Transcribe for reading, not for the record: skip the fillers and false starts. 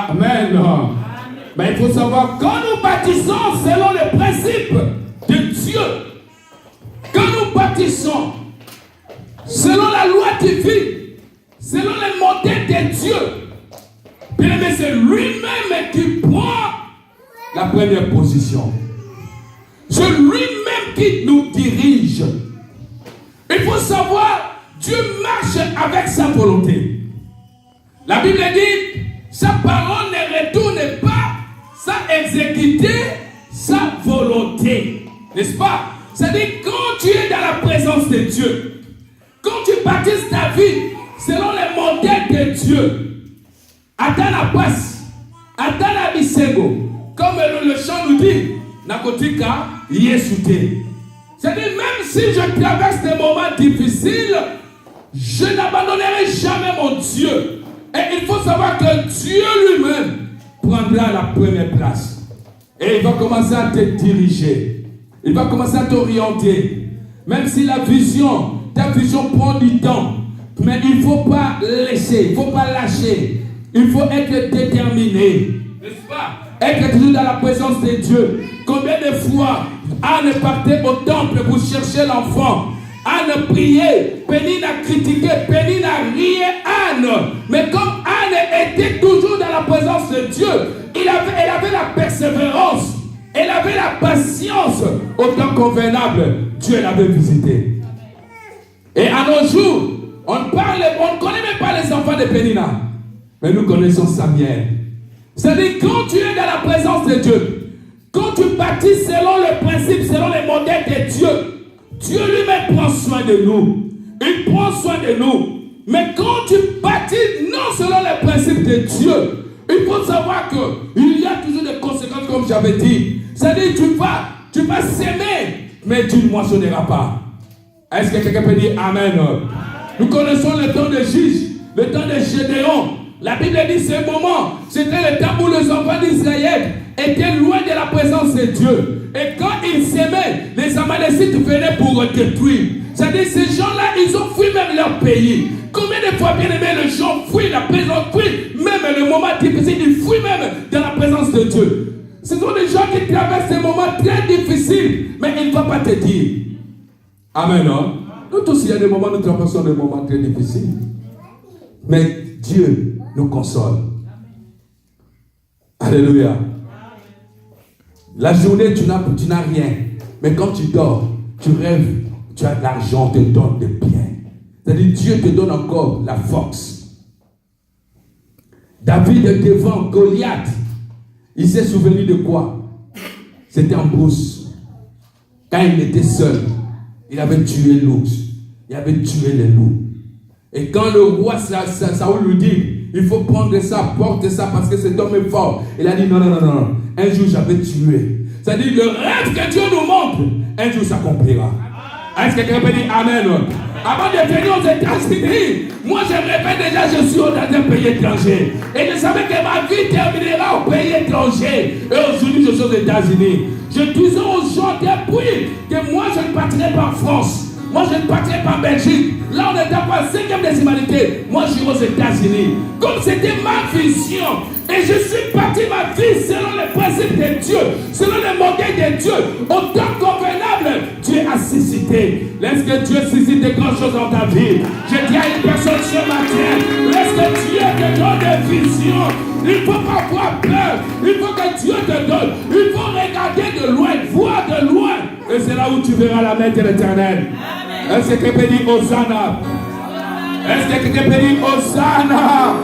Amen. Mais il faut savoir, quand nous bâtissons selon les principes de Dieu, quand nous bâtissons selon la loi divine, selon les modèles de Dieu, bien aimé, c'est lui-même qui prend la première position. C'est lui-même qui nous dirige. Il faut savoir, Dieu marche avec sa volonté. La Bible dit, sa parole ne retourne pas sans exécuter sa volonté. N'est-ce pas? C'est-à-dire, quand tu es dans la présence de Dieu, quand tu bâtisses ta vie selon les modèles de Dieu, attends la passe, attends la bisego, comme le chant nous dit, Nakotika Yesute. C'est-à-dire, même si je traverse des moments difficiles, je n'abandonnerai jamais mon Dieu. Et il faut savoir que Dieu lui-même prendra la première place. Et il va commencer à te diriger. Il va commencer à t'orienter. Même si ta vision prend du temps. Mais il ne faut pas laisser, il ne faut pas lâcher. Il faut être déterminé. N'est-ce pas? Être toujours dans la présence de Dieu. Combien de fois Anne partait au temple pour chercher l'enfant? Anne priait, Pénine a critiqué, Pénine a rié Anne. Mais comme Anne était toujours dans la présence de Dieu, elle avait la persévérance, elle avait la patience. Au temps convenable, Dieu l'avait visité. Et à nos jours, on ne connaît même pas les enfants de Pénina. Mais nous connaissons Samuel. C'est-à-dire, quand tu es dans la présence de Dieu, quand tu bâtis selon le principe, selon les modèles de Dieu, Dieu lui-même prend soin de nous. Il prend soin de nous. Mais quand tu bâtis non selon les principes de Dieu, il faut savoir qu'il y a toujours des conséquences, comme j'avais dit. C'est-à-dire, tu vas s'aimer, mais tu ne moissonneras pas. Est-ce que quelqu'un peut dire Amen? Nous connaissons le temps de juge, le temps de Gédéon. La Bible dit ce moment, c'était le temps où les enfants d'Israël étaient loin de la présence de Dieu. Et quand ils s'aimaient, les Amalécites venaient pour détruire. C'est-à-dire, ces gens-là, ils ont fui même leur pays. Combien de fois, bien aimé, les gens fuient la présence, fuient même le moment difficile, ils fuient même dans la présence de Dieu. Ce sont des gens qui traversent des moments très difficiles, mais il ne va pas te dire. Amen. Non? Nous tous, il y a des moments où nous traversons des moments très difficiles. Mais Dieu nous console. Alléluia. La journée, tu n'as rien. Mais quand tu dors, tu rêves, tu as de l'argent, te donne des biens. C'est-à-dire, Dieu te donne encore la force. David devant Goliath, il s'est souvenu de quoi? C'était en brousse. Quand il était seul, il avait tué l'ours. Il avait tué les loups. Et quand le roi Saoul lui dit, il faut prendre ça, porte ça parce que cet homme est fort. Il a dit non. Un jour j'avais tué. C'est-à-dire le rêve que Dieu nous montre, un jour s'accomplira. Est-ce que quelqu'un peut dire Amen? Avant de venir aux États-Unis, moi je rêvais déjà, je suis dans un pays étranger. Et je savais que ma vie terminera au pays étranger. Et aujourd'hui je suis aux États-Unis. Je disais aux gens depuis que moi je ne partirai pas en France. Moi je ne partirai pas en Belgique. Là on est dans la 5e décimalité. Moi je suis aux États-Unis. Comme c'était ma vision. Et je suis parti ma vie selon les principes de Dieu. Selon les modèles de Dieu. Au temps convenable, Dieu a suscité. Laisse que Dieu suscite de grandes choses dans ta vie. Je dis à une personne ce matin. Laisse que Dieu te donne des visions. Il ne faut pas avoir peur. Il faut que Dieu te donne. Il faut regarder de loin, voir de loin. Et c'est là où tu verras la main de l'Éternel. Est-ce que quelqu'un peut dire Hosanna? Est-ce que quelqu'un peut dire Hosanna?